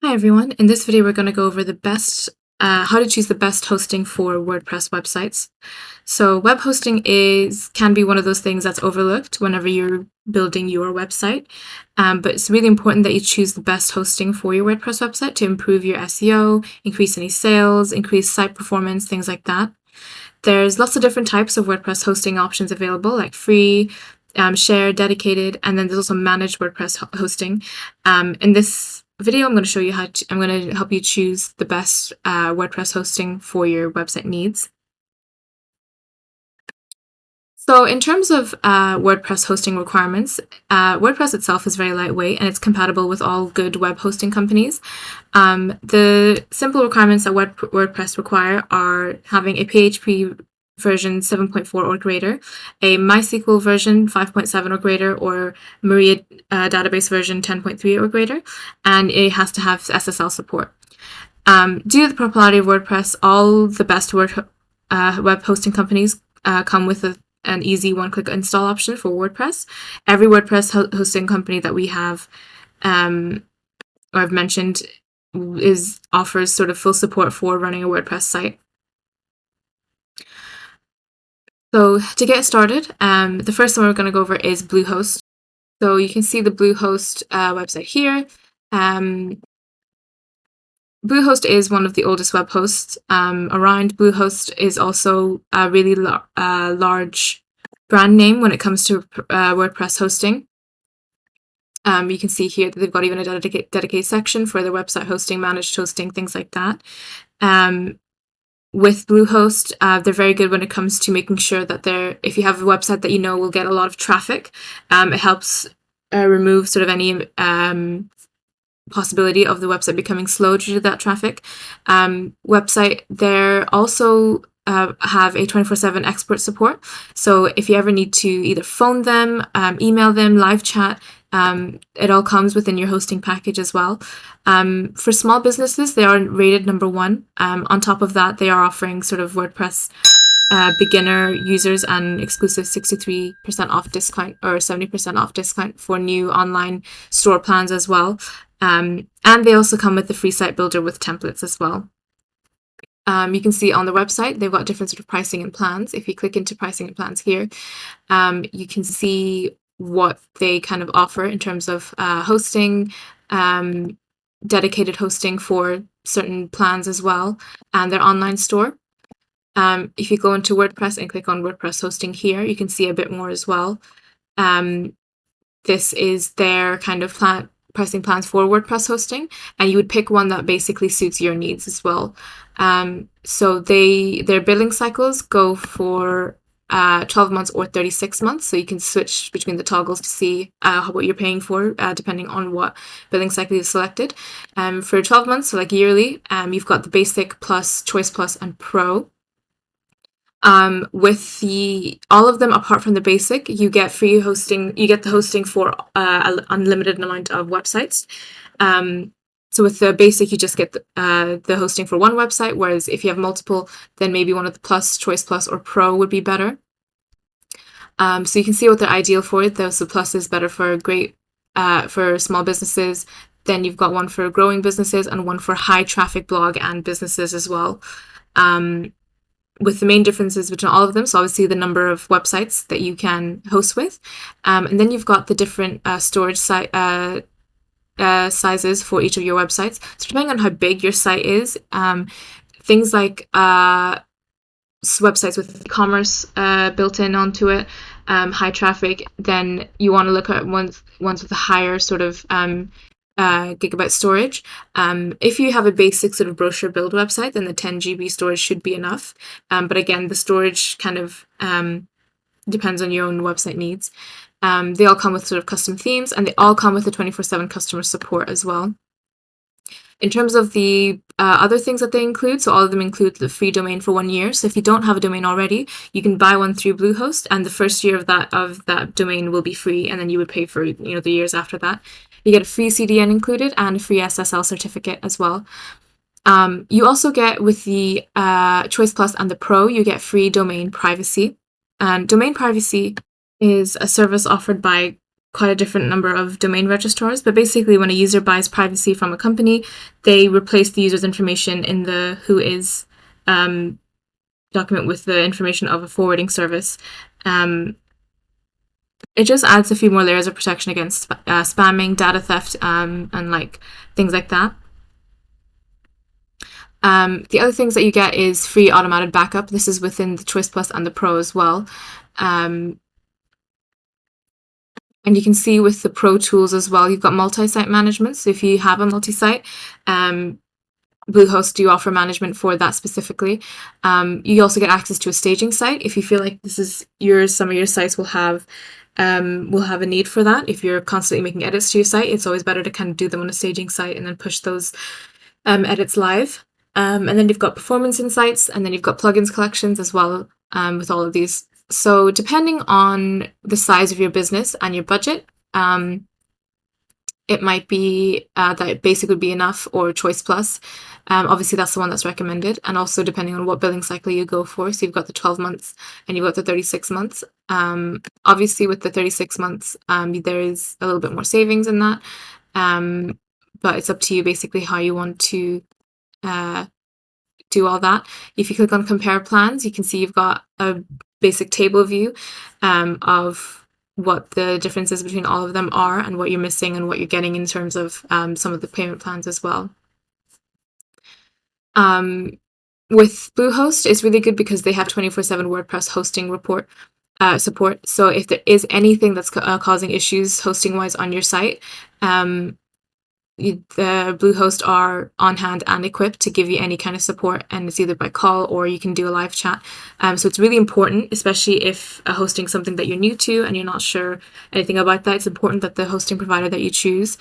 Hi everyone. In this video, we're going to go over how to choose the best hosting for WordPress websites. So web hosting can be one of those things that's overlooked whenever you're building your website. But it's really important that you choose the best hosting for your WordPress website to improve your SEO, increase any sales, increase site performance, things like that. There's lots of different types of WordPress hosting options available, like free, share, dedicated, and then there's also managed WordPress hosting. In this video, I'm going to show you I'm going to help you choose the best WordPress hosting for your website needs. So in terms of WordPress hosting requirements, WordPress itself is very lightweight and it's compatible with all good web hosting companies. The simple requirements that WordPress require are having a PHP version 7.4 or greater, a MySQL version 5.7 or greater, or Maria database version 10.3 or greater, and it has to have SSL support. Due to the popularity of WordPress, all the best web hosting companies come with an easy one-click install option for WordPress. Every WordPress hosting company that we have, or I've mentioned, offers sort of full support for running a WordPress site. So to get started, the first one we're going to go over is Bluehost. So you can see the Bluehost website here. Bluehost is one of the oldest web hosts around. Bluehost is also a really large brand name when it comes to WordPress hosting. You can see here that they've got even a dedicated section for their website hosting, managed hosting, things like that. With Bluehost, they're very good when it comes to making sure that if you have a website that you know will get a lot of traffic, it helps remove sort of any possibility of the website becoming slow due to that traffic. They also have a 24/7 expert support. So if you ever need to either phone them, email them, live chat, it all comes within your hosting package as well. For small businesses, they are rated #1. On top of that, they are offering sort of WordPress beginner users an exclusive 63% off discount or 70% off discount for new online store plans as well. And they also come with the free site builder with templates as well. You can see on the website, they've got different sort of pricing and plans. If you click into pricing and plans here, you can see what they kind of offer in terms of hosting, dedicated hosting for certain plans as well, and their online store. If you go into WordPress and click on WordPress hosting here, you can see a bit more as well. This is their kind of pricing plans for WordPress hosting, and you would pick one that basically suits your needs as well. So their billing cycles go for 12 months or 36 months, so you can switch between the toggles to see what you're paying for depending on what billing cycle you've selected. For 12 months, so like yearly, you've got the Basic, Plus, Choice Plus, and Pro. With all of them apart from the Basic, you get free hosting. You get the hosting for an unlimited amount of websites. So with the Basic, you just get the hosting for one website, whereas if you have multiple, then maybe one of the Plus, Choice Plus, or Pro would be better. So you can see what they're ideal for. The Plus is better for for small businesses. Then you've got one for growing businesses and one for high traffic blog and businesses as well. With the main differences between all of them, so obviously the number of websites that you can host with, and then you've got the different storage sizes for each of your websites. So depending on how big your site is, things like websites with e-commerce built in onto it, high traffic, then you want to look at ones with a higher sort of gigabyte storage. If you have a basic sort of brochure build website, then the 10 GB storage should be enough. But again, the storage kind of depends on your own website needs. They all come with sort of custom themes, and they all come with the 24/7 customer support as well. In terms of the other things that they include, so all of them include the free domain for 1 year. So if you don't have a domain already, you can buy one through Bluehost, and the first year of that domain will be free, and then you would pay for the years after that. You get a free CDN included and a free SSL certificate as well. You also get with the Choice Plus and the Pro, you get free domain privacy. And domain privacy is a service offered by quite a different number of domain registrars, but basically when a user buys privacy from a company, they replace the user's information in the whois document with the information of a forwarding service. It just adds a few more layers of protection against spamming, data theft, and like things like that. The other things that you get is free automated backup. This is within the Choice Plus and the Pro as well. And you can see with the Pro tools as well, you've got multi-site management. So if you have a multi-site, Bluehost do offer management for that specifically. You also get access to a staging site if you feel like this is yours. Some of your sites will have a need for that. If you're constantly making edits to your site, it's always better to kind of do them on a staging site and then push those edits live. And then you've got performance insights, and then you've got plugins collections as well with all of these. So depending on the size of your business and your budget, it might be that Basic would be enough, or Choice Plus. Obviously, that's the one that's recommended. And also depending on what billing cycle you go for. So you've got the 12 months and you've got the 36 months. Obviously, with the 36 months, there is a little bit more savings in that. But it's up to you basically how you want to do all that. If you click on compare plans, you can see you've got a basic table view of what the differences between all of them are and what you're missing and what you're getting in terms of some of the payment plans as well. With Bluehost, it's really good because they have 24/7 WordPress hosting support. So if there is anything that's causing issues hosting-wise on your site, the Bluehost are on hand and equipped to give you any kind of support, and it's either by call or you can do a live chat. So it's really important, especially if hosting something that you're new to and you're not sure anything about that. It's important that the hosting provider that you choose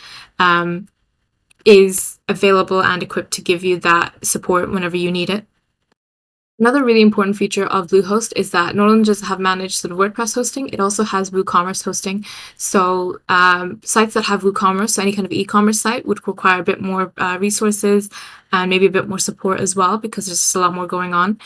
is available and equipped to give you that support whenever you need it. Another really important feature of Bluehost is that not only does it have managed sort of WordPress hosting, it also has WooCommerce hosting. So sites that have WooCommerce, so any kind of e-commerce site, would require a bit more resources and maybe a bit more support as well, because there's just a lot more going on.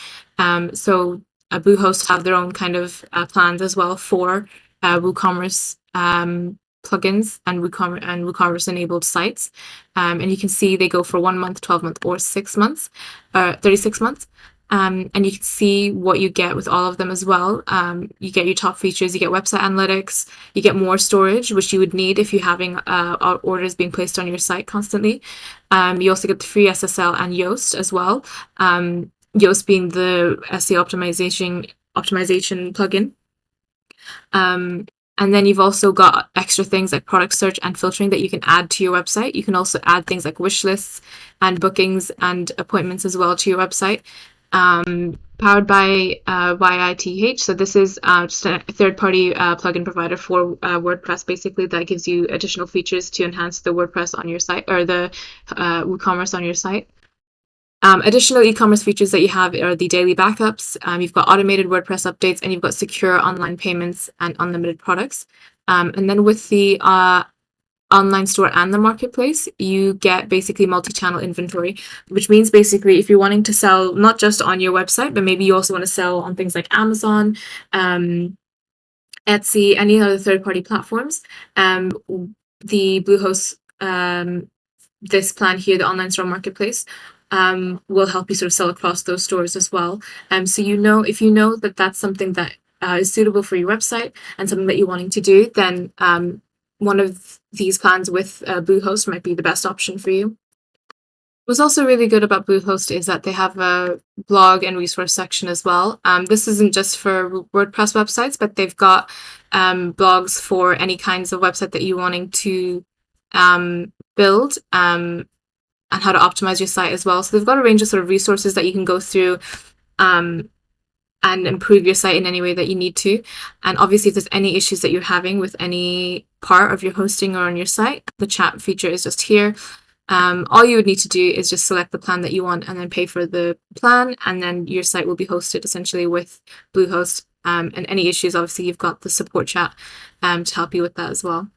So Bluehost have their own kind of plans as well for WooCommerce plugins and WooCommerce enabled sites. And you can see they go for 1 month, 12 month, or 6 months, 36 months. And you can see what you get with all of them as well. You get your top features, you get website analytics, you get more storage, which you would need if you're having orders being placed on your site constantly. You also get the free SSL and Yoast as well. Yoast being the SEO optimization plugin. And then you've also got extra things like product search and filtering that you can add to your website. You can also add things like wish lists and bookings and appointments as well to your website. Powered by YITH. So this is just a third-party plugin provider for WordPress, basically, that gives you additional features to enhance the WordPress on your site, or the WooCommerce on your site. Additional e-commerce features that you have are the daily backups. You've got automated WordPress updates, and you've got secure online payments and unlimited products. And then with the online store and the marketplace, you get basically multi-channel inventory, which means basically if you're wanting to sell not just on your website, but maybe you also want to sell on things like Amazon, Etsy, any other third-party platforms, the Bluehost, this plan here, the online store marketplace, will help you sort of sell across those stores as well. So if you know that that's something that is suitable for your website and something that you're wanting to do, then one of these plans with Bluehost might be the best option for you. What's also really good about Bluehost is that they have a blog and resource section as well. This isn't just for WordPress websites, but they've got blogs for any kinds of website that you're wanting to build, and how to optimize your site as well. So they've got a range of sort of resources that you can go through and improve your site in any way that you need to. And obviously, if there's any issues that you're having with any part of your hosting or on your site, the chat feature is just here. All you would need to do is just select the plan that you want and then pay for the plan, and then your site will be hosted essentially with Bluehost. And any issues, obviously, you've got the support chat to help you with that as well.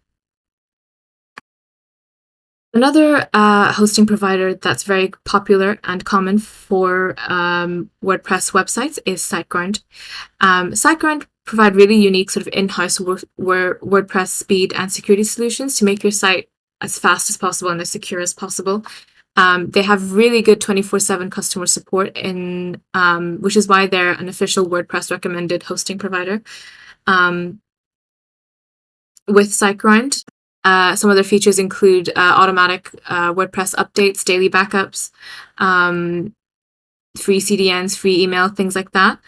Another hosting provider that's very popular and common for WordPress websites is SiteGround. SiteGround provide really unique sort of in-house WordPress speed and security solutions to make your site as fast as possible and as secure as possible. They have really good 24/7 customer support which is why they're an official WordPress recommended hosting provider. With SiteGround, some other features include automatic WordPress updates, daily backups, free CDNs, free email, things like that.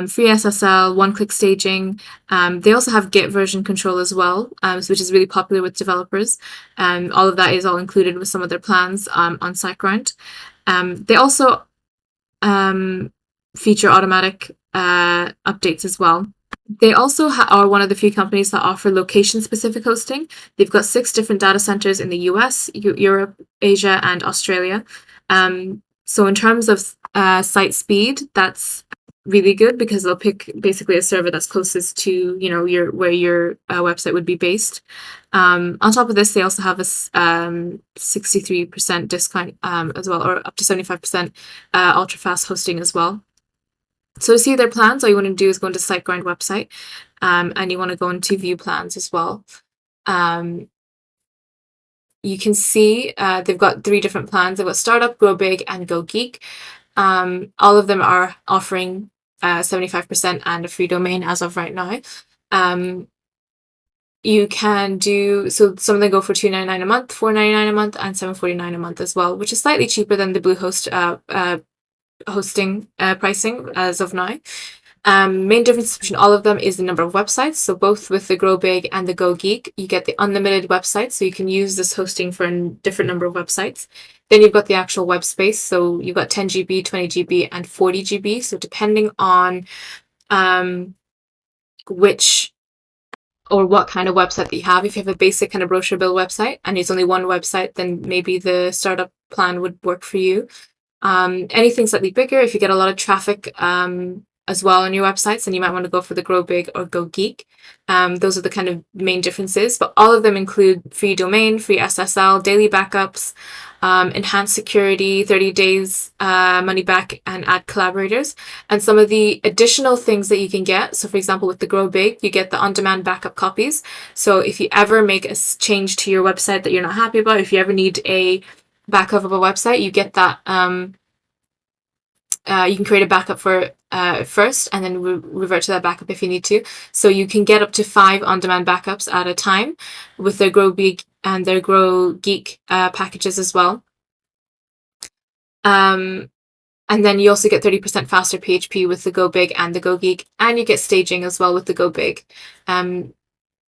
Free SSL, one-click staging. They also have Git version control as well, which is really popular with developers. All of that is all included with some of their plans on SiteGround. They also feature automatic updates as well. They also are one of the few companies that offer location-specific hosting. They've got 6 different data centers in the US, Europe, Asia, and Australia. So in terms of site speed, that's really good because they'll pick basically a server that's closest to where your website would be based. On top of this, they also have a 63% discount as well, or up to 75% ultra fast hosting as well. So to see their plans, all you want to do is go into SiteGround website, and you want to go into view plans as well. You can see they've got 3 different plans. They've got Startup, Grow Big, and Go Geek. All of them are offering 75% and a free domain as of right now. You can do, so some of them go for $2.99 a month, $4.99 a month, and $7.49 a month as well, which is slightly cheaper than the Bluehost hosting pricing as of now. Main difference between all of them is the number of websites. So both with the Grow Big and the Go Geek, you get the unlimited websites, so you can use this hosting for a different number of websites. Then you've got the actual web space, so you've got 10 GB, 20 GB, and 40 GB. So depending on which or what kind of website that you have, if you have a basic kind of brochure build website and it's only one website, then maybe the startup plan would work for you. Anything slightly bigger, if you get a lot of traffic as well on your websites, then you might want to go for the Grow Big or Go Geek. Those are the kind of main differences, but all of them include free domain, free SSL, daily backups, enhanced security, 30 days money back, and add collaborators. And some of the additional things that you can get, so for example with the Grow Big, you get the on-demand backup copies. So if you ever make a change to your website that you're not happy about, if you ever need a backup of a website, you get that. You can create a backup for first and then revert to that backup if you need to. So you can get up to 5 on-demand backups at a time with their Grow Big and their Grow Geek packages as well. And then you also get 30% faster PHP with the Go Big and the Go Geek, and you get staging as well with the Go Big.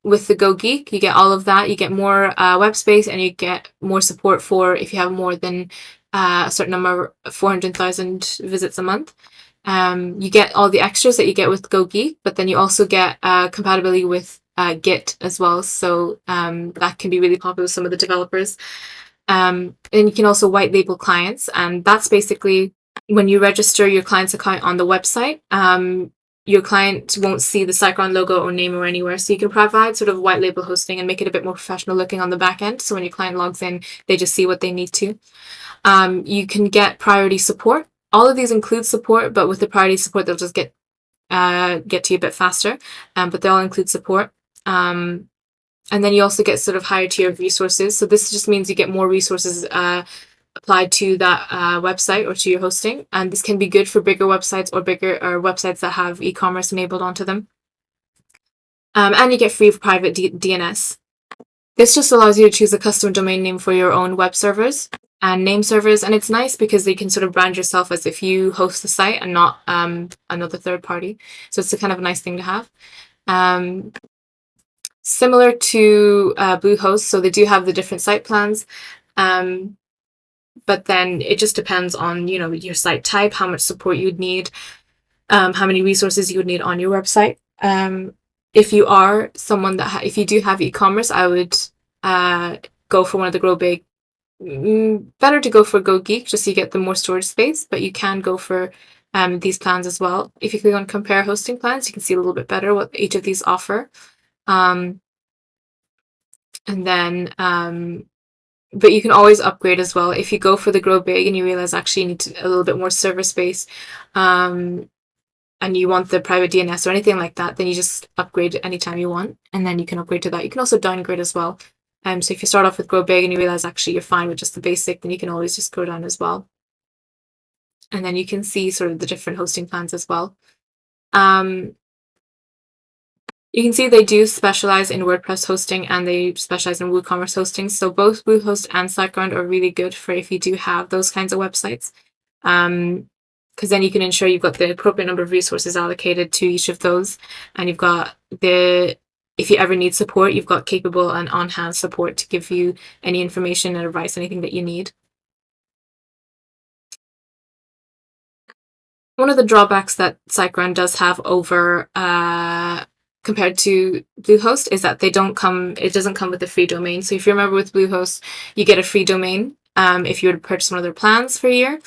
With the Go Geek, you get all of that. You get more web space, and you get more support for if you have more than a certain number, 400,000 visits a month. You get all the extras that you get with Go Geek, but then you also get compatibility with Git as well. So that can be really popular with some of the developers. And you can also white label clients, and that's basically when you register your client's account on the website. Your client won't see the SiteGround logo or name or anywhere, so you can provide sort of white label hosting and make it a bit more professional looking on the back end. So when your client logs in, they just see what they need to. You can get priority support. All of these include support, but with the priority support, they'll just get to you a bit faster. But they all include support. And then you also get sort of higher tier of resources. So this just means you get more resources applied to that website or to your hosting. And this can be good for bigger websites or websites that have e-commerce enabled onto them. And you get free private DNS. This just allows you to choose a custom domain name for your own web servers and name servers. And it's nice because you can sort of brand yourself as if you host the site and not another third party. So it's a kind of a nice thing to have. Similar to Bluehost, so they do have the different site plans, but then it just depends on your site type, how much support you'd need, how many resources you would need on your website. If you are someone that if you do have e-commerce, I would go for one of the Grow Big. Better to go for Go Geek just so you get the more storage space, but you can go for these plans as well. If you click on compare hosting plans, you can see a little bit better what each of these offer. And then, but you can always upgrade as well. If you go for the Grow Big and you realize actually you need a little bit more server space, and you want the private DNS or anything like that, then you just upgrade anytime you want, and then you can upgrade to that. You can also downgrade as well. So if you start off with Grow Big and you realize actually you're fine with just the basic, then you can always just go down as well. And then you can see sort of the different hosting plans as well. You can see they do specialize in WordPress hosting and they specialize in WooCommerce hosting. So both Bluehost and SiteGround are really good for if you do have those kinds of websites. Because then you can ensure you've got the appropriate number of resources allocated to each of those. And you've got if you ever need support, you've got capable and on-hand support to give you any information and advice, anything that you need. One of the drawbacks that SiteGround does have over compared to Bluehost is that it doesn't come with a free domain. So if you remember with Bluehost, you get a free domain if you were to purchase one of their plans for a year.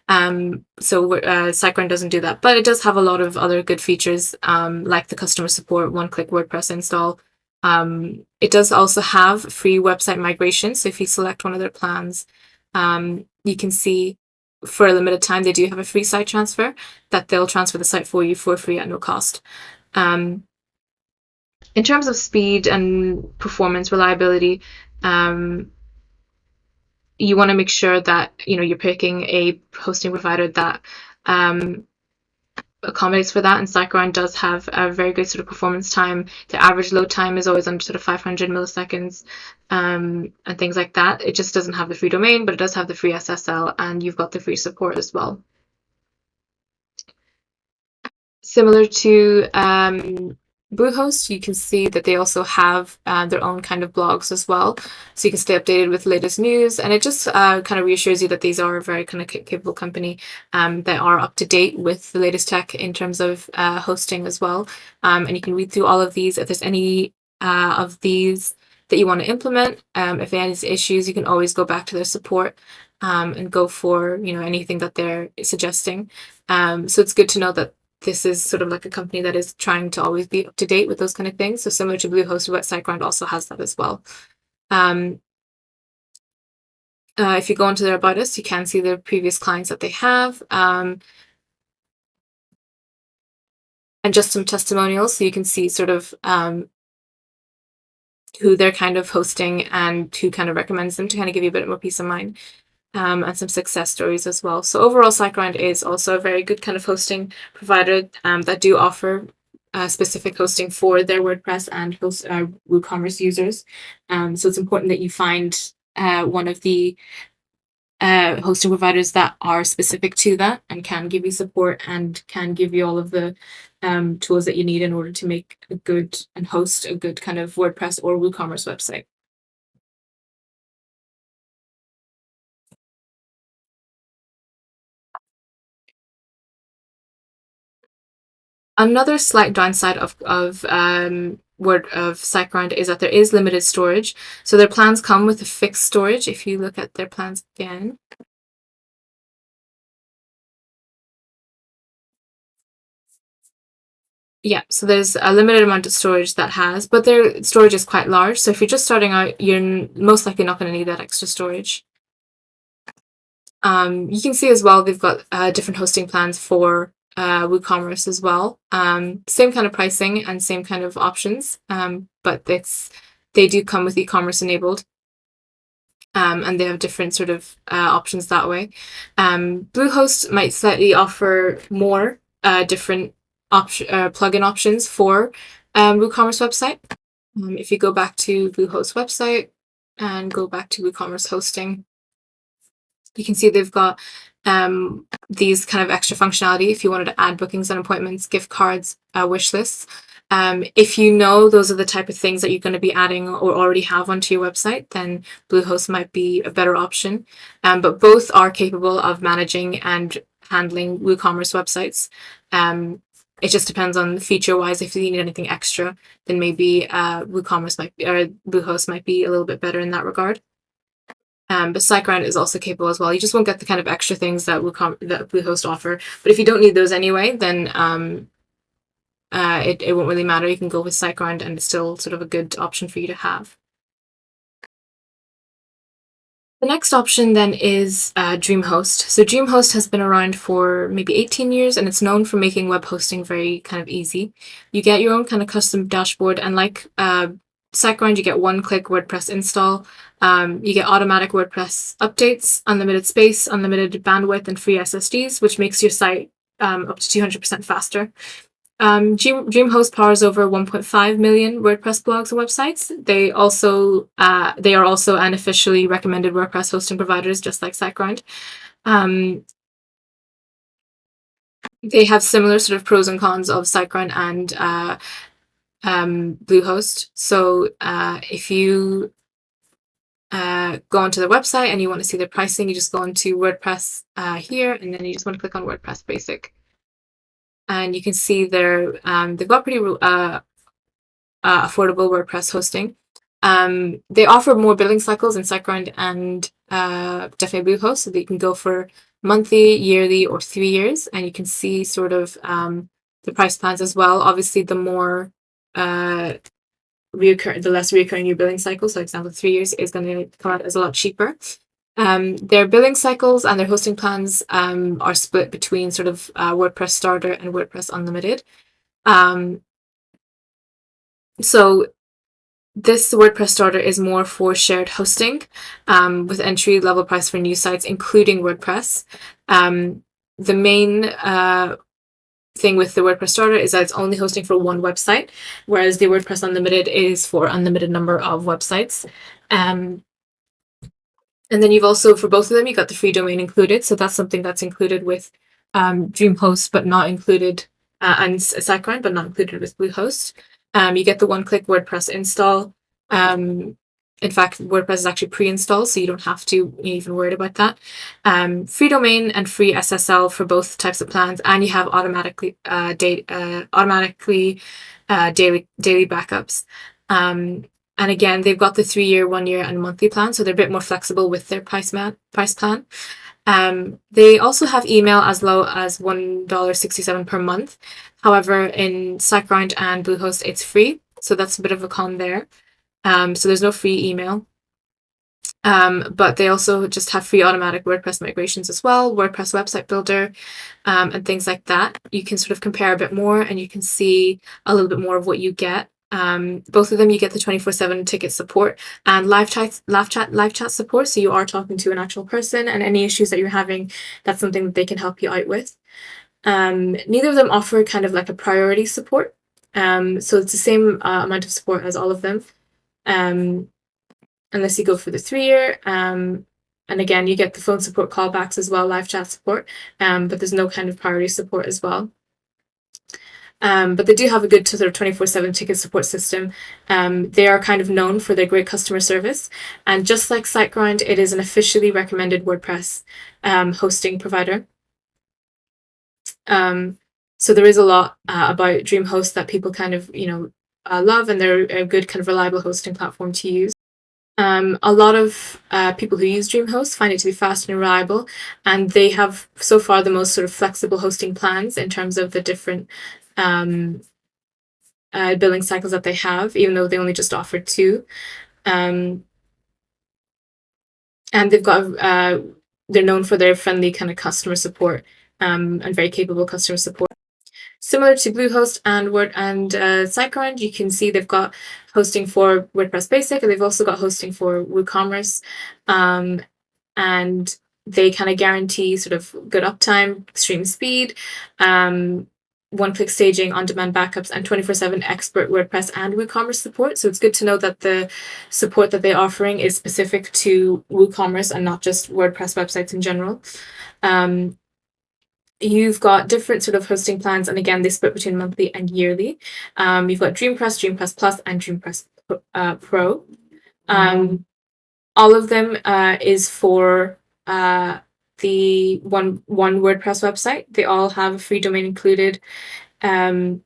SiteGround doesn't do that, but it does have a lot of other good features like the customer support, one-click WordPress install. It does also have free website migration. So if you select one of their plans, you can see for a limited time they do have a free site transfer that they'll transfer the site for you for free at no cost. In terms of speed and performance, reliability, you want to make sure that you're picking a hosting provider that accommodates for that, and SiteGround does have a very good sort of performance time. The average load time is always under sort of 500 milliseconds and things like that. It just doesn't have the free domain, but it does have the free SSL, and you've got the free support as well. Similar to Bluehost, you can see that they also have their own kind of blogs as well, so you can stay updated with the latest news, and it just kind of reassures you that these are a very kind of capable company that are up to date with the latest tech in terms of hosting as well. And you can read through all of these. If there's any of these that you want to implement, if there are any issues, you can always go back to their support and go for anything that they're suggesting. So it's good to know that this is sort of like a company that is trying to always be up to date with those kind of things. So similar to Bluehost, SiteGround also has that as well. If you go into their About Us, you can see the previous clients that they have, and just some testimonials, so you can see sort of who they're kind of hosting and who kind of recommends them to kind of give you a bit more peace of mind. And some success stories as well. So overall, SiteGround is also a very good kind of hosting provider that do offer specific hosting for their WordPress and WooCommerce users. So it's important that you find one of the hosting providers that are specific to that and can give you support and can give you all of the tools that you need in order to make a good and host a good kind of WordPress or WooCommerce website. Another slight downside of SiteGround is that there is limited storage. So their plans come with a fixed storage. If you look at their plans again, yeah, so there's a limited amount of storage that has, but their storage is quite large. So if you're just starting out, you're most likely not going to need that extra storage. You can see as well they've got different hosting plans for WooCommerce as well. Same kind of pricing and same kind of options, but they do come with e-commerce enabled, and they have different sort of options that way. Bluehost might slightly offer more different plugin options for WooCommerce website. If you go back to Bluehost website and go back to WooCommerce hosting, you can see they've got these kind of extra functionality if you wanted to add bookings and appointments, gift cards, wish lists. If you know those are the type of things that you're going to be adding or already have onto your website, then Bluehost might be a better option. But both are capable of managing and handling WooCommerce websites. It just depends on feature-wise. If you need anything extra, then maybe WooCommerce might be, or Bluehost might be a little bit better in that regard. But SiteGround is also capable as well. You just won't get the kind of extra things that Bluehost offer. But if you don't need those anyway, then it won't really matter. You can go with SiteGround and it's still sort of a good option for you to have. The next option then is DreamHost. So DreamHost has been around for maybe 18 years, and it's known for making web hosting very kind of easy. You get your own kind of custom dashboard, and like SiteGround, you get one-click WordPress install. You get automatic WordPress updates, unlimited space, unlimited bandwidth, and free SSDs, which makes your site up to 200% faster. DreamHost powers over 1.5 million WordPress blogs and websites. They are also unofficially recommended WordPress hosting providers, just like SiteGround. They have similar sort of pros and cons of SiteGround and Bluehost. So if you go onto their website and you want to see their pricing, you just go into WordPress here, and then you just want to click on WordPress Basic. And you can see they've got pretty affordable WordPress hosting. They offer more billing cycles in SiteGround and definitely Bluehost, so that you can go for monthly, yearly, or 3 years, and you can see sort of the price plans as well. Obviously, the more the less reoccurring your billing cycle. So, for example, 3 years is going to come out as a lot cheaper. Their billing cycles and their hosting plans are split between sort of WordPress Starter and WordPress Unlimited. So this WordPress Starter is more for shared hosting with entry-level price for new sites, including WordPress. The main thing with the WordPress Starter is that it's only hosting for one website, whereas the WordPress Unlimited is for unlimited number of websites. And then you've also, for both of them, you got the free domain included. So that's something that's included with DreamHost, but not included, and SiteGround, but not included with Bluehost. You get the one-click WordPress install. In fact, WordPress is actually pre-installed, so you don't have to even worry about that. Free domain and free SSL for both types of plans, and you have automatically daily backups. And again, they've got the 3-year, 1-year, and monthly plan, so they're a bit more flexible with their price plan. They also have email as low as $1.67 per month. However, in SiteGround and Bluehost, it's free, so that's a bit of a con there. So there's no free email. But they also just have free automatic WordPress migrations as well, WordPress website builder, and things like that. You can sort of compare a bit more, and you can see a little bit more of what you get. Both of them, you get the 24/7 ticket support and live chat support. So you are talking to an actual person, and any issues that you're having, that's something that they can help you out with. Neither of them offer kind of like a priority support. So it's the same amount of support as all of them. Unless you go for the 3-year. And again, you get the phone support callbacks as well, live chat support, but there's no kind of priority support as well. But they do have a good sort of 24/7 ticket support system. They are kind of known for their great customer service. And just like SiteGround, it is an officially recommended WordPress hosting provider. So there is a lot about DreamHost that people kind of, love, and they're a good kind of reliable hosting platform to use. A lot of people who use DreamHost find it to be fast and reliable, and they have so far the most sort of flexible hosting plans in terms of the different billing cycles that they have, even though they only just offered 2. And they've got they're known for their friendly kind of customer support and very capable customer support. Similar to Bluehost and SiteGround, you can see they've got hosting for WordPress Basic, and they've also got hosting for WooCommerce, and they kind of guarantee sort of good uptime, extreme speed, one-click staging, on-demand backups, and 24/7 expert WordPress and WooCommerce support. So it's good to know that the support that they're offering is specific to WooCommerce and not just WordPress websites in general. You've got different sort of hosting plans, and again, they split between monthly and yearly. You've got DreamPress Plus, and DreamPress Pro. All of them is for the one WordPress website. They all have a free domain included, and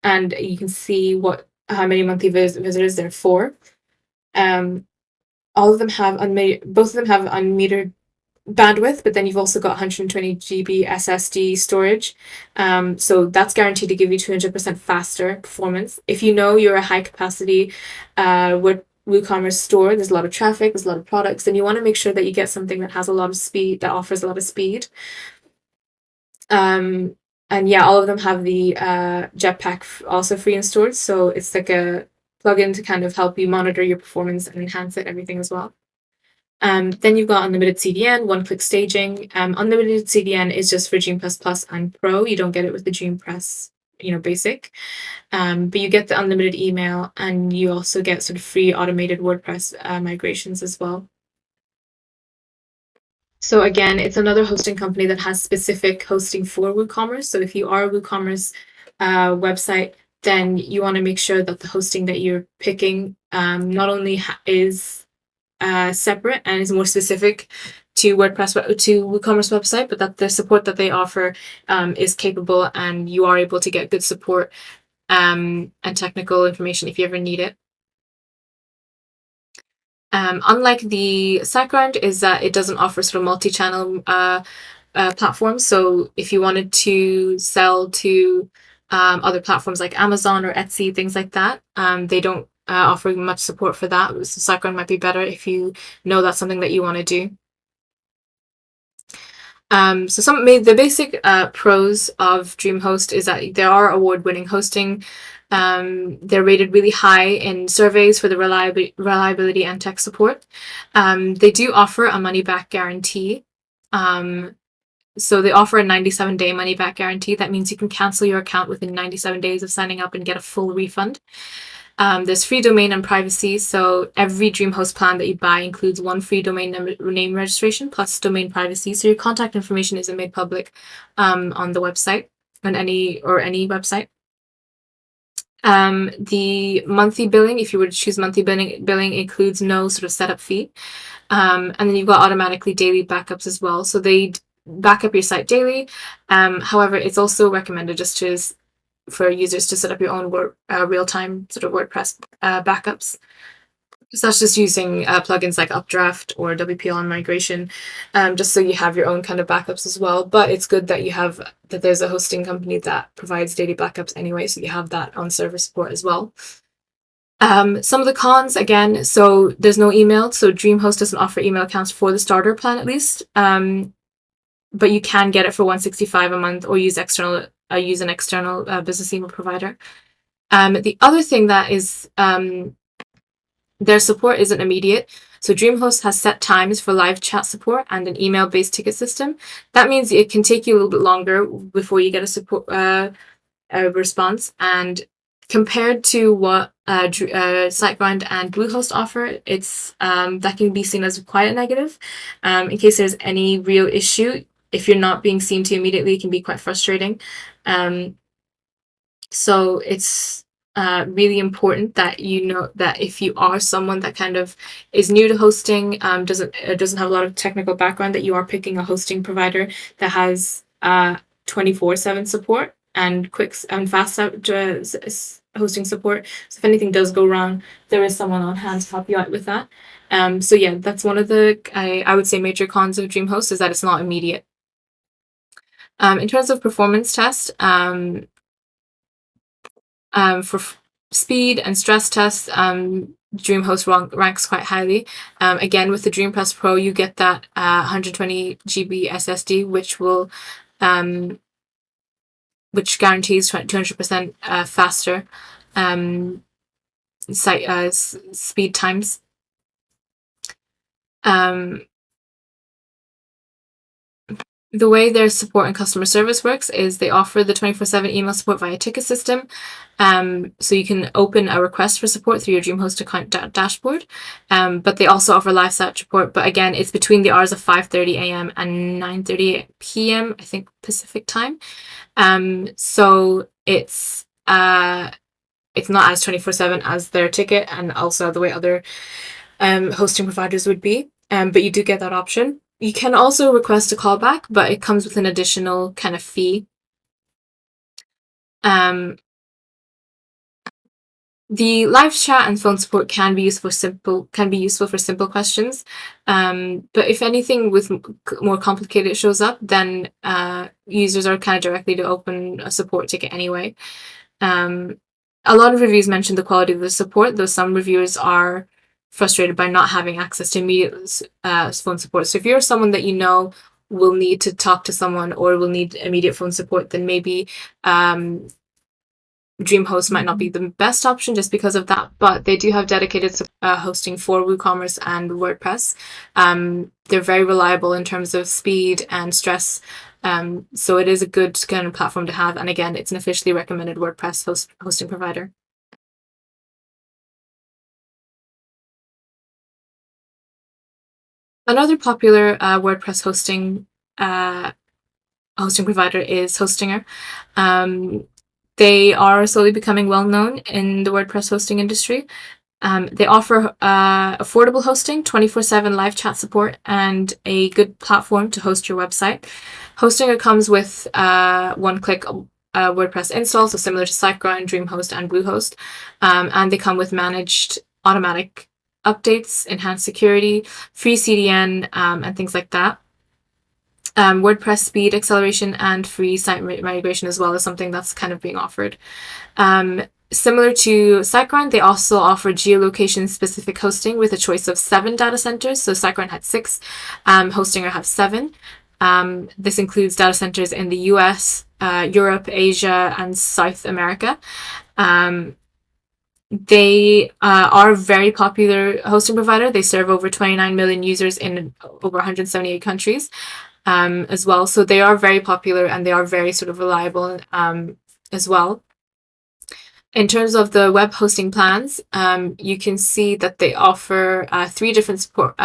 you can see how many monthly visitors there are for. All of them have both of them have unmetered bandwidth, but then you've also got 120 GB SSD storage. So that's guaranteed to give you 200% faster performance. If you know you're a high capacity WooCommerce store, there's a lot of traffic, there's a lot of products, and you want to make sure that you get something that has a lot of speed, that offers a lot of speed. And yeah, all of them have the Jetpack also free installed, so it's like a plugin to kind of help you monitor your performance and enhance it, everything as well. Then you've got unlimited CDN, one-click staging. Unlimited CDN is just for Dreampress Plus and Pro. You don't get it with the Dreampress, Basic. But you get the unlimited email, and you also get sort of free automated WordPress migrations as well. So again, it's another hosting company that has specific hosting for WooCommerce. So if you are a WooCommerce website, then you want to make sure that the hosting that you're picking not only is separate and is more specific to WooCommerce website, but that the support that they offer is capable, and you are able to get good support and technical information if you ever need it. Unlike the SiteGround, is that it doesn't offer sort of multi-channel platforms. So if you wanted to sell to other platforms like Amazon or Etsy, things like that, they don't offer much support for that. So SiteGround might be better if you know that's something that you want to do. So the basic pros of DreamHost is that they are award-winning hosting. They're rated really high in surveys for the reliability and tech support. They do offer a money-back guarantee. So they offer a 97-day money-back guarantee. That means you can cancel your account within 97 days of signing up and get a full refund. There's free domain and privacy, so every DreamHost plan that you buy includes one free domain name registration plus domain privacy, so your contact information isn't made public on the website, on any website. The monthly billing, if you were to choose monthly billing includes no sort of setup fee. And then you've got automatically daily backups as well, so they back up your site daily. However, it's also recommended just for users to set up your own real-time sort of WordPress backups. So that's just using plugins like Updraft or WPL on migration, just so you have your own kind of backups as well. But it's good that there's a hosting company that provides daily backups anyway, so you have that on server support as well. Some of the cons, again, so there's no email, so DreamHost doesn't offer email accounts for the starter plan at least. But you can get it for $165 a month, or use an external business email provider. The other thing that is their support isn't immediate. So DreamHost has set times for live chat support and an email-based ticket system. That means it can take you a little bit longer before you get a response. And compared to what SiteGround and Bluehost offer, it's that can be seen as quite a negative. In case there's any real issue, if you're not being seen to immediately, it can be quite frustrating. So it's really important that you know that if you are someone that kind of is new to hosting, doesn't have a lot of technical background, that you are picking a hosting provider that has 24/7 support and quick and fast hosting support. So if anything does go wrong, there is someone on hand to help you out with that. So yeah, that's one of the I would say major cons of DreamHost, is that it's not immediate. In terms of performance test, for speed and stress tests, DreamHost ranks quite highly. Again, with the DreamPress Pro, you get that 120 GB SSD, which guarantees 200% faster site speed times. The way their support and customer service works is they offer the 24/7 email support via ticket system. So you can open a request for support through your DreamHost account dashboard. But they also offer live chat support. But again, it's between the hours of 5:30 a.m. and 9:30 p.m., I think, Pacific time. So it's not as 24/7 as their ticket, and also the way other hosting providers would be. But you do get that option. You can also request a callback, but it comes with an additional kind of fee. The live chat and phone support can be useful for simple questions. But if anything with more complicated shows up, then users are kind of directly to open a support ticket anyway. A lot of reviews mention the quality of the support, though some reviewers are frustrated by not having access to immediate phone support. So if you're someone that you know will need to talk to someone or will need immediate phone support, then maybe DreamHost might not be the best option just because of that, but they do have dedicated hosting for WooCommerce and WordPress. They're very reliable in terms of speed and stress, so it is a good kind of platform to have. And again, it's an officially recommended WordPress hosting provider. Another popular WordPress hosting provider is Hostinger. They are slowly becoming well known in the WordPress hosting industry. They offer affordable hosting, 24/7 live chat support, and a good platform to host your website. Hostinger comes with one-click WordPress install, so similar to SiteGround, DreamHost, and Bluehost. And they come with managed automatic updates, enhanced security, free CDN, and things like that. WordPress speed acceleration and free site migration as well is something that's kind of being offered. Similar to SiteGround, they also offer geolocation-specific hosting with a choice of 7 data centers. So SiteGround had 6, Hostinger have 7. This includes data centers in the US, Europe, Asia, and South America. They are a very popular hosting provider. They serve over 29 million users in over 178 countries as well. So they are very popular and they are very sort of reliable as well. In terms of the web hosting plans, you can see that they offer 3 different support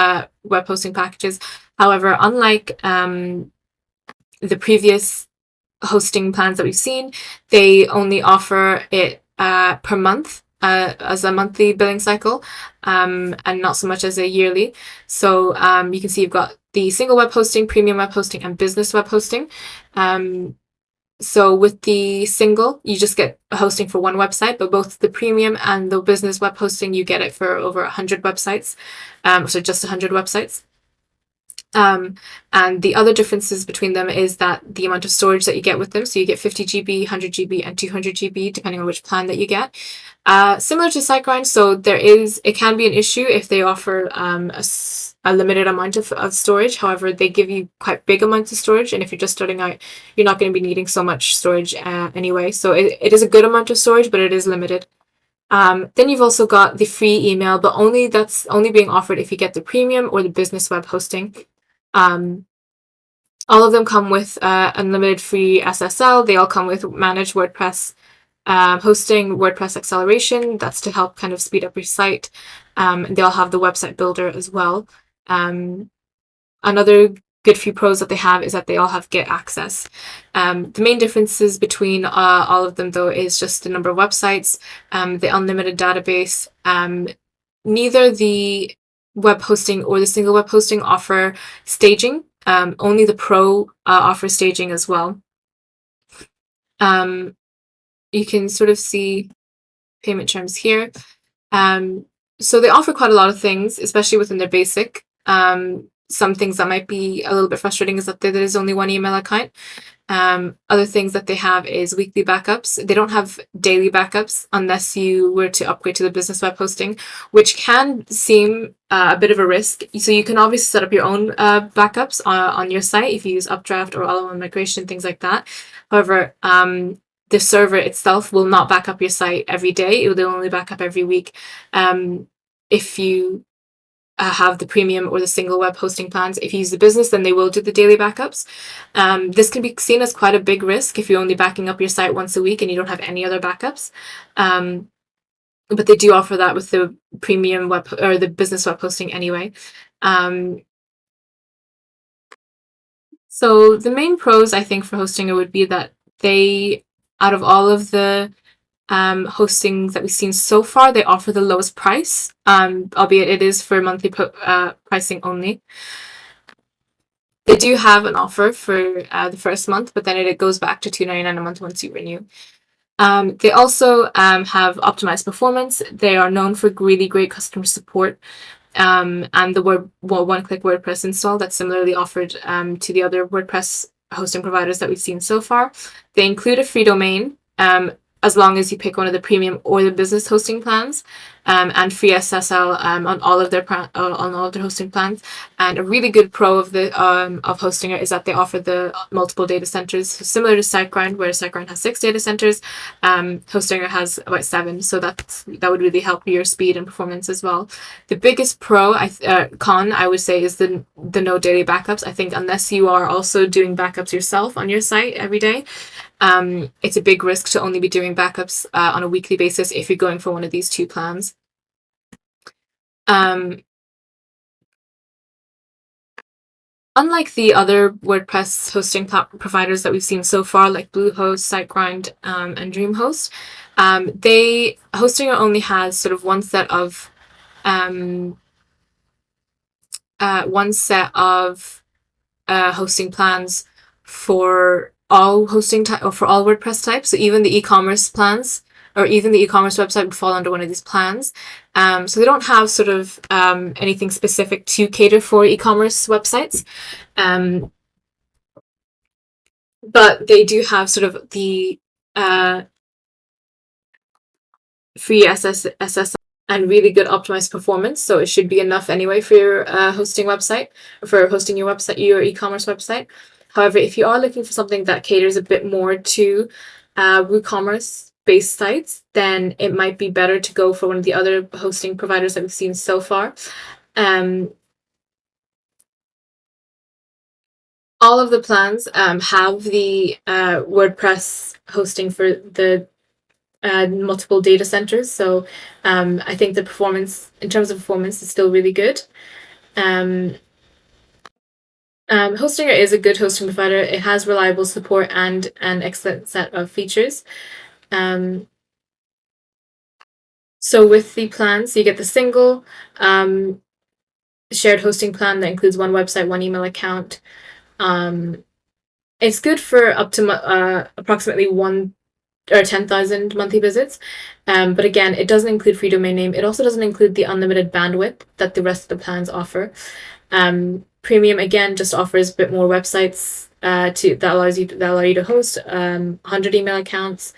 web hosting packages. However, unlike the previous hosting plans that we've seen, they only offer it per month as a monthly billing cycle and not so much as a yearly. So you can see you've got the single web hosting, premium web hosting, and business web hosting. So with the single, you just get hosting for one website, but both the premium and the business web hosting, you get it for over 100 websites, so just 100 websites. And the other differences between them is that the amount of storage that you get with them. So you get 50 GB, 100 GB, and 200 GB, depending on which plan that you get. Similar to SiteGround, so it can be an issue if they offer a limited amount of storage. However, they give you quite big amounts of storage, and if you're just starting out, you're not going to be needing so much storage anyway. So it is a good amount of storage, but it is limited. Then you've also got the free email, but that's only being offered if you get the premium or the business web hosting. All of them come with unlimited free SSL. They all come with managed WordPress hosting, WordPress acceleration. That's to help kind of speed up your site. They all have the website builder as well. Another good few pros that they have is that they all have Git access. The main differences between all of them, though, is just the number of websites, the unlimited database. Neither the web hosting or the single web hosting offer staging. Only the Pro offers staging as well. You can sort of see payment terms here. So they offer quite a lot of things, especially within their basic. Some things that might be a little bit frustrating is that there is only one email account. Other things that they have is weekly backups. They don't have daily backups unless you were to upgrade to the business web hosting, which can seem a bit of a risk. So you can obviously set up your own backups on your site if you use Updraft or all-in-one migration, things like that. However, the server itself will not back up your site every day. It will only back up every week. If you have the premium or the single web hosting plans. If you use the business, then they will do the daily backups. This can be seen as quite a big risk if you're only backing up your site once a week and you don't have any other backups. But they do offer that with the premium web or the business web hosting anyway. So the main pros, I think, for Hostinger would be that they, out of all of the hostings that we've seen so far, they offer the lowest price, albeit it is for monthly pricing only. They do have an offer for the first month, but then it goes back to $2.99 a month once you renew. They also have optimized performance. They are known for really great customer support and the one-click WordPress install that's similarly offered to the other WordPress hosting providers that we've seen so far. They include a free domain. as long as you pick one of the premium or the business hosting plans, and free SSL on all of their hosting plans. And a really good pro of Hostinger is that they offer the multiple data centers, similar to SiteGround, where SiteGround has 6 data centers. Hostinger has about 7, so that would really help your speed and performance as well. The biggest con I would say is the no daily backups. I think unless you are also doing backups yourself on your site every day, it's a big risk to only be doing backups on a weekly basis if you're going for one of these 2 plans. Unlike the other WordPress hosting providers that we've seen so far, like Bluehost, SiteGround, and DreamHost, Hostinger only has sort of one set of hosting plans for all for all WordPress types. So even the e-commerce plans, or even the e-commerce website, would fall under one of these plans. So they don't have sort of anything specific to cater for e-commerce websites. But they do have sort of the free SSL and really good optimized performance. So it should be enough anyway for your hosting your website, your e-commerce website. However, if you are looking for something that caters a bit more to WooCommerce based sites, then it might be better to go for one of the other hosting providers that we've seen so far. All of the plans have the WordPress hosting for the multiple data centers. So I think the performance, in terms of performance, is still really good. Hostinger is a good hosting provider. It has reliable support and an excellent set of features. So with the plans, you get the single shared hosting plan that includes one website, one email account. It's good for up to approximately 1 or 10,000 monthly visits. But again, it doesn't include free domain name. It also doesn't include the unlimited bandwidth that the rest of the plans offer. Premium, again, just offers a bit more websites that allow you to host 100 email accounts,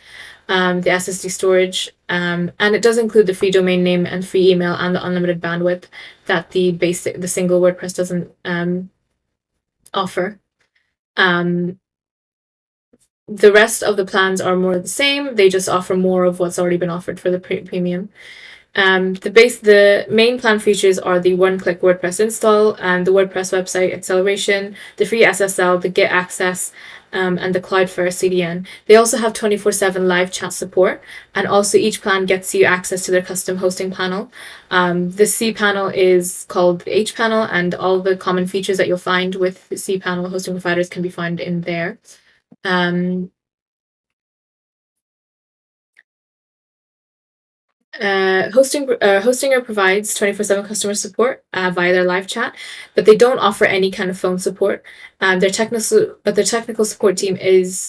the SSD storage, and it does include the free domain name and free email and the unlimited bandwidth that the single WordPress doesn't offer. The rest of the plans are more the same. They just offer more of what's already been offered for the premium. The main plan features are the one-click WordPress install, and the WordPress website acceleration, the free SSL, the Git access, and the Cloudflare CDN. They also have 24/7 live chat support, and also each plan gets you access to their custom hosting panel. The C panel is called the H panel, and all the common features that you'll find with the C panel hosting providers can be found in there. Hostinger provides 24/7 customer support via their live chat, but they don't offer any kind of phone support. Their technical support team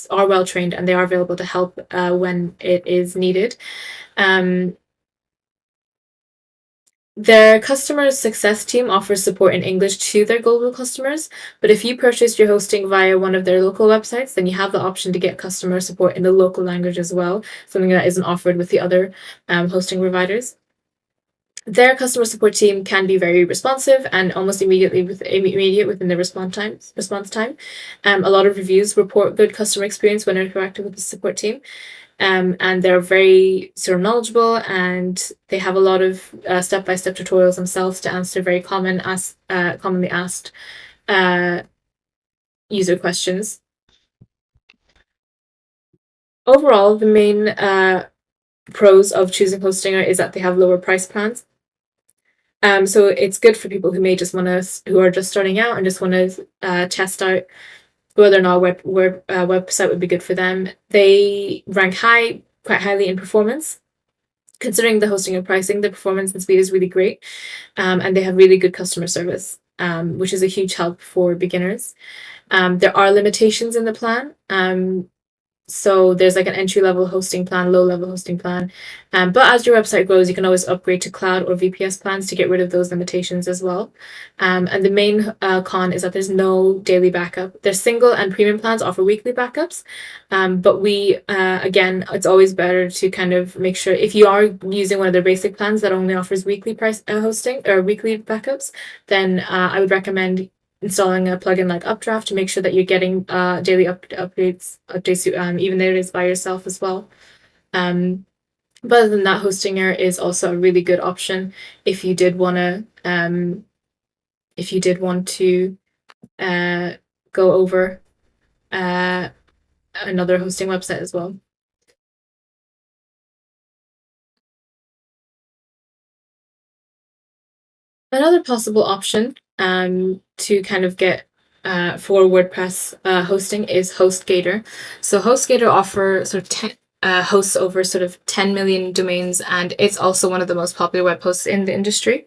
are well trained, and they are available to help when it is needed. Their customer success team offers support in English to their global customers, but if you purchase your hosting via one of their local websites, then you have the option to get customer support in the local language as well, something that isn't offered with the other hosting providers. Their customer support team can be very responsive and almost immediate within the response time. A lot of reviews report good customer experience when interacting with the support team. And they're very sort of knowledgeable, and they have a lot of step-by-step tutorials themselves to answer very commonly asked user questions. Overall, the main pros of choosing Hostinger is that they have lower price plans. So it's good for people who are just starting out and just want to test out whether or not website would be good for them. They rank quite highly in performance. Considering the hosting and pricing, the performance and speed is really great, and they have really good customer service, which is a huge help for beginners. There are limitations in the plan. So there's like an entry-level hosting plan, low-level hosting plan. But as your website grows, you can always upgrade to cloud or VPS plans to get rid of those limitations as well. And the main con is that there's no daily backup. Their single and premium plans offer weekly backups. But again, it's always better to kind of make sure if you are using one of their basic plans that only offers weekly price hosting or weekly backups, then I would recommend installing a plugin like Updraft to make sure that you're getting daily updates, even though it is by yourself as well. But other than that, Hostinger is also a really good option if you did want to go over another hosting website as well. Another possible option to kind of get for WordPress hosting is HostGator. So HostGator offer sort of hosts over sort of 10 million domains, and it's also one of the most popular web hosts in the industry.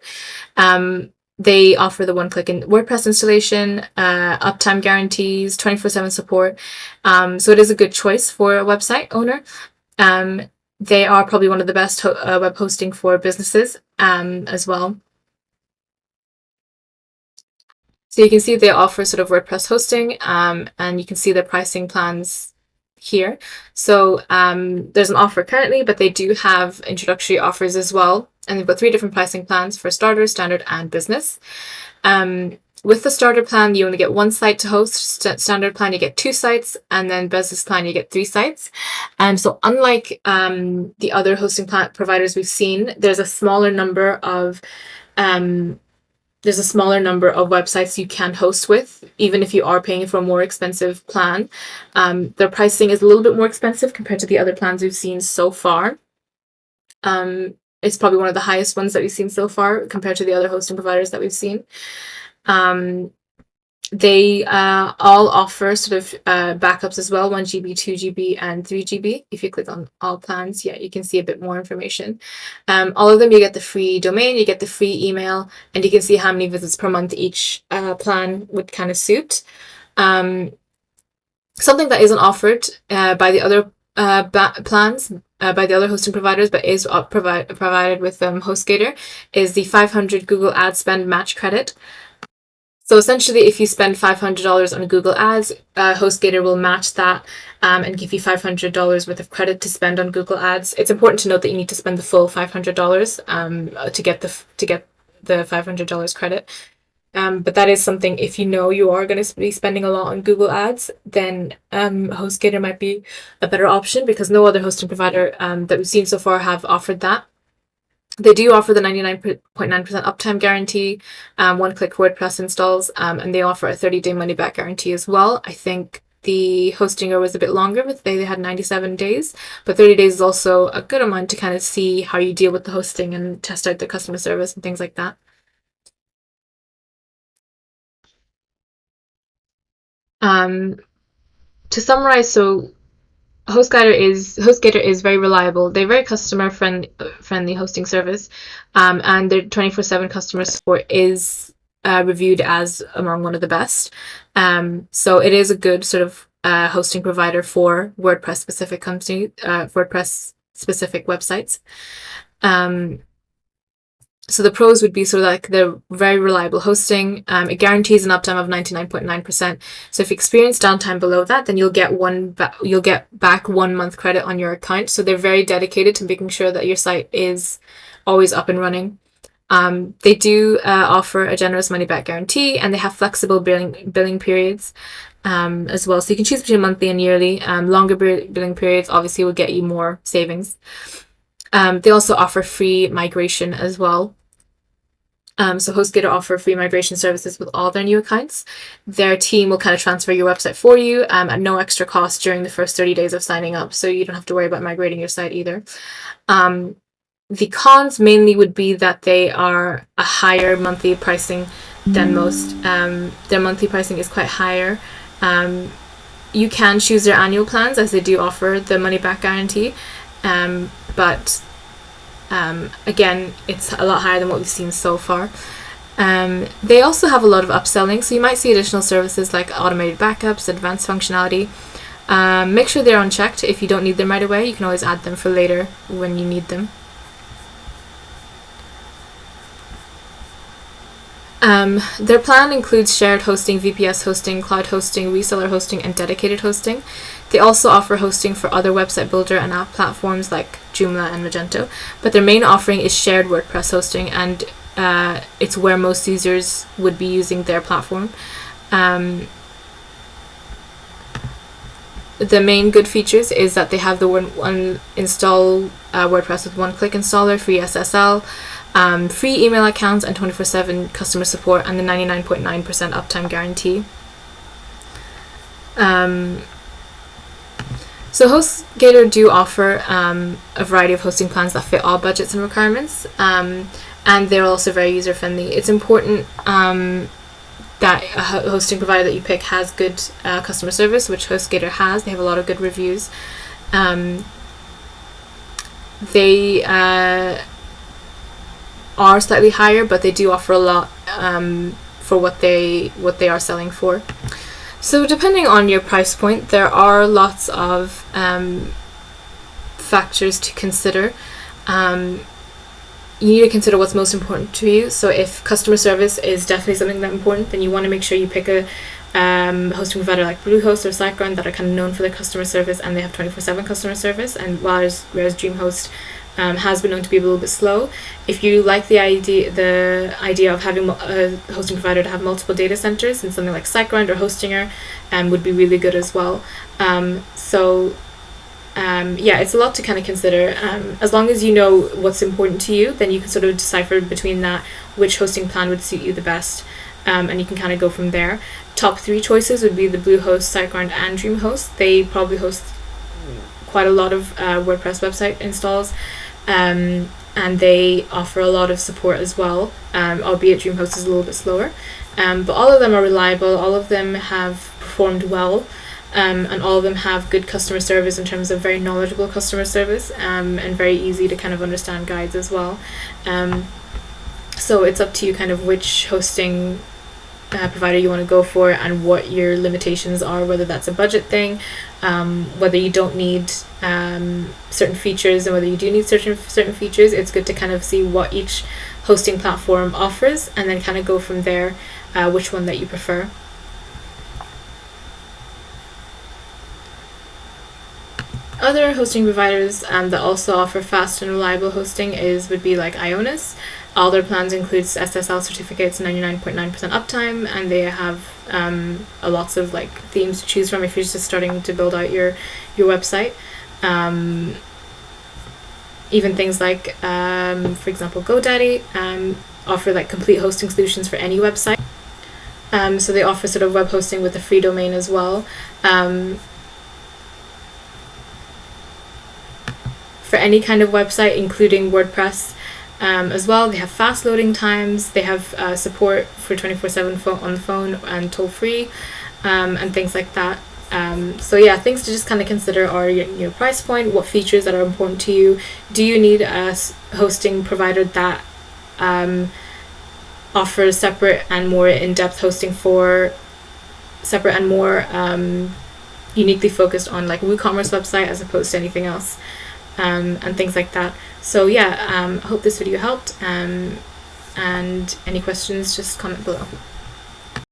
They offer the one-click WordPress installation, uptime guarantees, 24/7 support. So it is a good choice for a website owner. They are probably one of the best web hosting for businesses as well. So you can see they offer sort of WordPress hosting, and you can see the pricing plans here. So there's an offer currently, but they do have introductory offers as well. And they've got 3 different pricing plans for starter, standard, and business. With the starter plan, you only get 1 site to host. Standard plan, you get 2 sites, and then business plan, you get 3 sites. So unlike the other hosting plan providers we've seen, there's a smaller number of websites you can host with, even if you are paying for a more expensive plan. Their pricing is a little bit more expensive compared to the other plans we've seen so far. It's probably one of the highest ones that we've seen so far compared to the other hosting providers that we've seen. They all offer sort of backups as well, 1 GB, 2 GB, and 3 GB. If you click on all plans, you can see a bit more information. All of them, you get the free domain, you get the free email, and you can see how many visits per month each plan would kind of suit. Something that isn't offered by the other plans, by the other hosting providers, but is provided with HostGator, is the 500 Google Ad Spend Match Credit. So essentially, if you spend $500 on Google Ads, HostGator will match that and give you $500 worth of credit to spend on Google Ads. It's important to note that you need to spend the full $500 to get the $500 credit. But that is something, if you know you are going to be spending a lot on Google Ads, then HostGator might be a better option because no other hosting provider that we've seen so far have offered that. They do offer the 99.9% uptime guarantee, one-click WordPress installs, and they offer a 30-day money-back guarantee as well. I think the Hostinger was a bit longer, but they had 97 days, but 30 days is also a good amount to kind of see how you deal with the hosting and test out the customer service and things like that. To summarize, so HostGator is very reliable. They're very customer friendly hosting service, and their 24/7 customer support is reviewed as among one of the best. So it is a good sort of hosting provider for WordPress specific websites. So the pros would be sort of like the very reliable hosting. It guarantees an uptime of 99.9%. So if you experience downtime below that, then you'll get back 1 month credit on your account. So they're very dedicated to making sure that your site is always up and running. They do offer a generous money back guarantee, and they have flexible billing periods as well. So you can choose between monthly and yearly. Longer billing periods obviously will get you more savings. They also offer free migration as well. So HostGator offer free migration services with all their new accounts. Their team will kind of transfer your website for you at no extra cost during the first 30 days of signing up, so you don't have to worry about migrating your site either. The cons mainly would be that they are a higher monthly pricing than most. Their monthly pricing is quite higher. You can choose their annual plans, as they do offer the money back guarantee, but again, it's a lot higher than what we've seen so far. They also have a lot of upselling, so you might see additional services like automated backups, advanced functionality. Make sure they're unchecked. If you don't need them right away, you can always add them for later when you need them. Their plan includes shared hosting, VPS hosting, cloud hosting, reseller hosting, and dedicated hosting. They also offer hosting for other website builder and app platforms like Joomla and Magento, but their main offering is shared WordPress hosting, and it's where most users would be using their platform. The main good features is that they have the one install WordPress with one-click installer, free SSL, free email accounts, and 24/7 customer support, and the 99.9% uptime guarantee. So HostGator do offer a variety of hosting plans that fit all budgets and requirements, and they're also very user-friendly. It's important that a hosting provider that you pick has good customer service, which HostGator has. They have a lot of good reviews. They are slightly higher, but they do offer a lot for what they are selling for. So depending on your price point, there are lots of factors to consider. You need to consider what's most important to you. So if customer service is definitely something that's important, then you want to make sure you pick a hosting provider like Bluehost or SiteGround that are kind of known for their customer service, and they have 24/7 customer service. And whereas DreamHost has been known to be a little bit slow. If you like the idea of having a hosting provider to have multiple data centers, and something like SiteGround or Hostinger would be really good as well. Yeah, it's a lot to kind of consider. As long as you know what's important to you, then you can sort of decipher between that which hosting plan would suit you the best, and you can kind of go from there. Top 3 choices would be the Bluehost, SiteGround, and DreamHost. They probably host quite a lot of WordPress website installs, and they offer a lot of support as well, albeit DreamHost is a little bit slower. But all of them are reliable, all of them have performed well, and all of them have good customer service in terms of very knowledgeable customer service, and very easy to kind of understand guides as well. So it's up to you kind of which hosting provider you want to go for, and what your limitations are, whether that's a budget thing, whether you don't need certain features, and whether you do need certain features. It's good to kind of see what each hosting platform offers, and then kind of go from there, which one that you prefer. Other hosting providers that also offer fast and reliable hosting would be like Ionis. All their plans includes SSL certificates, 99.9% uptime, and they have lots of like themes to choose from if you're just starting to build out your website. Even things like, for example, GoDaddy offer like complete hosting solutions for any website. So they offer sort of web hosting with a free domain as well. For any kind of website, including WordPress as well. They have fast loading times. They have support for 24/7 on the phone and toll free, and things like that. So yeah, things to just kind of consider are your price point, what features that are important to you. Do you need a hosting provider that offers separate and more in-depth hosting for separate and more uniquely focused on like WooCommerce website as opposed to anything else? And things like that. So yeah, I hope this video helped, and any questions, just comment below.